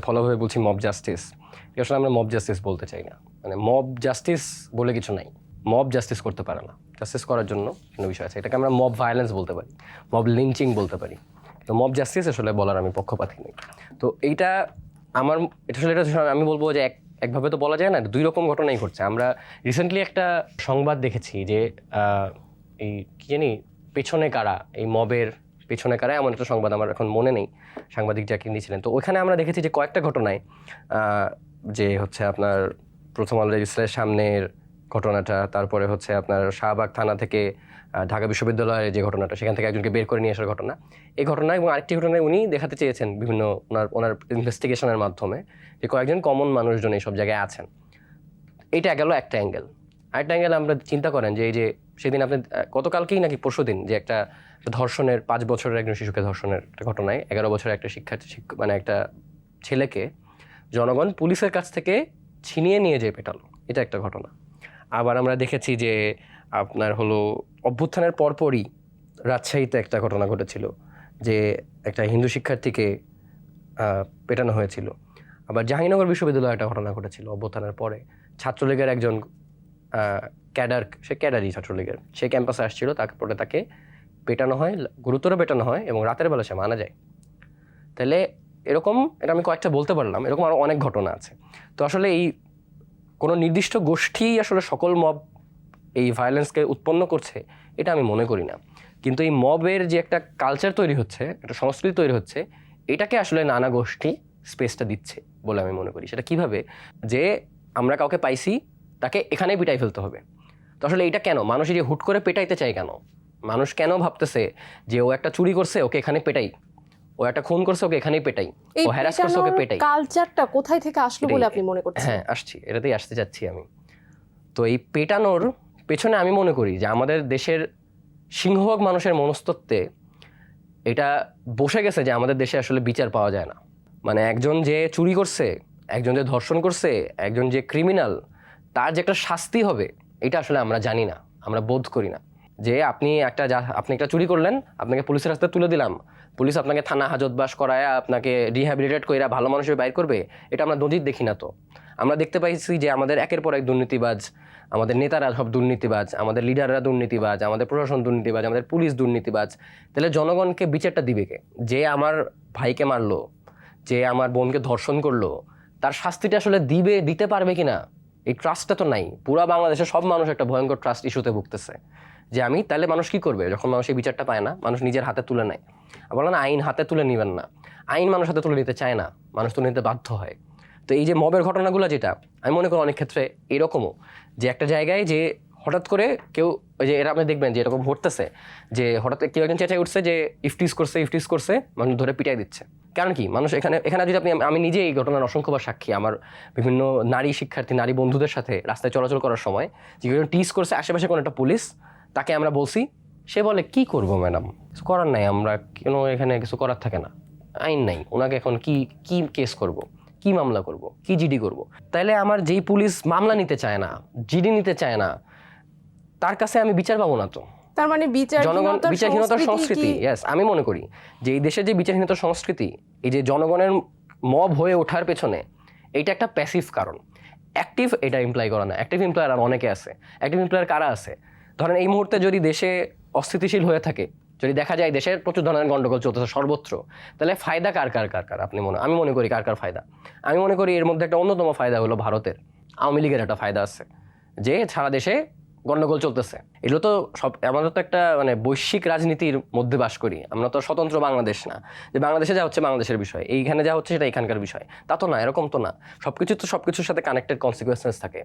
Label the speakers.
Speaker 1: ফলোভাবে বলছি mob justice, আসলে আমরা মব জাস্টিস বলতে চাই না। মানে মব জাস্টিস বলে কিছু নাই, মব জাস্টিস করতে পারে না, জাস্টিস করার জন্য কোনো বিষয় আছে, এটাকে আমরা মব ভায়োলেন্স বলতে পারি, মব লিঞ্চিং বলতে পারি, তো মব জাস্টিস আসলে বলার আমি পক্ষপাতী নই। তো এইটা আমার এটা আমি বলবো যে একভাবে তো বলা যায় না, দুই রকম ঘটনাই ঘটছে। আমরা রিসেন্টলি একটা সংবাদ দেখেছি যে এই কি জানি পেছনে কারা, এই মবের পেছনে কারা, এমন একটা সংবাদ আমার এখন মনে নেই সাংবাদিক যাকে নিয়েছিলেন। তো ওইখানে আমরা দেখেছি যে কয়েকটা ঘটনায় যে হচ্ছে আপনার প্রথম আলো রেজিস্ট্রারের সামনের ঘটনাটা, তারপরে হচ্ছে আপনার শাহবাগ থানা থেকে ঢাকা বিশ্ববিদ্যালয়ের যে ঘটনাটা, সেখান থেকে একজনকে বের করে নিয়ে আসার ঘটনা, এই ঘটনা এবং আরেকটি ঘটনায় উনি দেখাতে চেয়েছেন বিভিন্ন ওনার ইনভেস্টিগেশনের মাধ্যমে যে কয়েকজন কমন মানুষজন এইসব জায়গায় আছেন। এইটা গেল একটা অ্যাঙ্গেল। আরেকটা অ্যাঙ্গেল আমরা চিন্তা করেন যে এই যে সেদিন আপনি গতকালকেই নাকি পরশুদিন যে একটা ধর্ষণের 5 বছরের একজন শিশুকে ধর্ষণের একটা ঘটনায় 11 বছরের একটা মানে একটা ছেলেকে জনগণ পুলিশের কাছ থেকে ছিনিয়ে নিয়ে যেয়ে পেটালো, এটা একটা ঘটনা। আবার আমরা দেখেছি যে আপনার হলো অভ্যুত্থানের পরপরই রাজশাহীতে একটা ঘটনা ঘটেছিল যে একটা হিন্দু শিক্ষার্থীকে পেটানো হয়েছিল। আবার জাহাঙ্গীরনগর বিশ্ববিদ্যালয়ে একটা ঘটনা ঘটেছিল অভ্যুত্থানের পরে, ছাত্রলীগের একজন ক্যাডারই ছাত্রলীগের, সে ক্যাম্পাসে আসছিল, তারপরে তাকে পেটানো হয়, গুরুতর পেটানো হয় এবং রাতের বেলা সে মারা যায়। তাহলে এরকম, এটা আমি কয়েকটা বলতে পারলাম, এরকম আরও অনেক ঘটনা আছে। তো আসলে এই কোনো নির্দিষ্ট গোষ্ঠী আসলে সকল মব এই ভায়োলেন্সকে উৎপন্ন করছে এটা আমি মনে করি না, কিন্তু এই মবের যে একটা কালচার তৈরি হচ্ছে, একটা সংস্কৃতি তৈরি হচ্ছে, এটাকে আসলে নানা গোষ্ঠী স্পেসটা দিচ্ছে বলে আমি মনে করি। সেটা কিভাবে, যে আমরা কাউকে পাইছি তাকে এখানেই পিটাই ফেলতে হবে। তো আসলে এটা কেন মানুষ যে হুট করে পেটাইতে চায়, কেন মানুষ কেন ভাবতেছে যে ও একটা চুরি করছে ওকে এখানে পেটাই, ও একটা খুন করছে ওকে এখানেই পেটাই, ও হ্যারাস করছে ওকে পেটাই,
Speaker 2: কালচারটা কোথায় থেকে আসলো বলে আপনি মনে করছেন?
Speaker 1: হ্যাঁ আসছি, এটাতেই আসতে যাচ্ছি আমি। তো এই পেটানোর পেছনে আমি মনে করি যে আমাদের দেশের সিংহভাগ মানুষের মনস্তত্ত্বে এটা বসে গেছে যে আমাদের দেশে আসলে বিচার পাওয়া যায় না। মানে একজন যে চুরি করছে, একজন যে ধর্ষণ করছে, একজন যে ক্রিমিনাল, তার যে একটা শাস্তি হবে এটা আসলে আমরা জানি না, আমরা বোধ করি না। যে আপনি একটা চুরি করলেন, আপনাকে পুলিশের হাতে তুলে দিলাম, পুলিশ আপনাকে থানা হাজতবাস করায় আপনাকে রিহ্যাবিলিটেট করে ভালো মানুষের বাইর করবে, এটা আমরা নজির দেখি না। তো আমরা দেখতে পাইছি যে আমাদের একের পর এক দুর্নীতিবাজ, আমাদের নেতারা সব দুর্নীতিবাজ, আমাদের লিডাররা দুর্নীতিবাজ, আমাদের প্রশাসন দুর্নীতিবাজ, আমাদের পুলিশ দুর্নীতিবাজ। তাহলে জনগণকে বিচারটা দিবে কে? যে আমার ভাইকে মারলো, যে আমার বোনকে ধর্ষণ করলো, তার শাস্তিটা আসলে দিতে পারবে কিনা, এই ট্রাস্টটা তো নাই। পুরা বাংলাদেশের সব মানুষ একটা ভয়ঙ্কর ট্রাস্ট ইস্যুতে ভুগতেছে যে তাহলে মানুষ কি করবে যখন মানুষ এই বিচারটা পায় না? মানুষ নিজের হাতে তুলে নেয়। বলে না আইন হাতে তুলে নেবেন না, আইন মানুষ হাতে তুলে নিতে চায় না, মানুষ তুলে নিতে বাধ্য হয়। তো এই যে মবের ঘটনাগুলো, যেটা আমি মনে করি অনেক ক্ষেত্রে এরকমও, যে একটা জায়গায় যে হঠাৎ করে কেউ, ওই যে এরা আপনি দেখবেন যে এরকম ঘটতেছে যে হঠাৎ কেউ একজন চেঁচাই উঠছে যে ইফটিজ করছে, মানুষ ধরে পিটাই দিচ্ছে। কারণ কি? মানুষ এখানে যদি আমি নিজে এই ঘটনার অসংখ্যবার সাক্ষী, আমার বিভিন্ন নারী শিক্ষার্থী, নারী বন্ধুদের সাথে রাস্তায় চলাচল করার সময় যে কেউ টিজ করছে, আশেপাশে কোনো একটা পুলিশ, তাকে আমরা বলছি, সে বলে কি করব ম্যাডাম, কিছু করার নাই, আমরা কেন এখানে কিছু করার থাকে না, আইন নাই, ওনাকে এখন কি কেস করব, কি মামলা করব, কি জিডি করব। তাইলে আমার যেই পুলিশ মামলা নিতে চায় না, জিডি নিতে চায় না, তার কাছে আমি বিচার পাবো না। তো
Speaker 2: তার মানে
Speaker 1: বিচারহীনতার সংস্কৃতি, ইয়েস, আমি মনে করি যে এই দেশে যে বিচারহীনতার সংস্কৃতি, এই যে জনগণের মব হয়ে ওঠার পেছনে, এইটা একটা প্যাসিভ কারণ। অ্যাক্টিভ এটা ইমপ্লাই করা না। অ্যাক্টিভ এমপ্লয়ার আর অনেকে আছে। অ্যাক্টিভ এমপ্লয়ার কারা আছে? ধরেন এই মুহূর্তে যদি দেশে অস্থিতিশীল হয়ে থাকে, যদি দেখা যায় দেশের প্রচুর ধরনের গন্ডগোল চলতেছে সর্বত্র, তাহলে ফায়দা কার আমি মনে করি কার ফায়দা? আমি মনে করি এর মধ্যে একটা অন্যতম ফায়দা হলো ভারতের আওয়ামী লীগের একটা ফায়দা আছে, যে সারা দেশে গন্ডগোল চলতেছে। এগুলো তো আমাদের তো একটা মানে বৈশ্বিক রাজনীতির মধ্যে বাস করি, আমরা তো স্বতন্ত্র বাংলাদেশ না, যে বাংলাদেশে যা হচ্ছে বাংলাদেশের বিষয়, এইখানে যা হচ্ছে সেটা এখানকার বিষয়, তা তো না, এরকম তো না। সবকিছুর সাথে কানেক্টেড কনসিকুয়েন্সেস থাকে।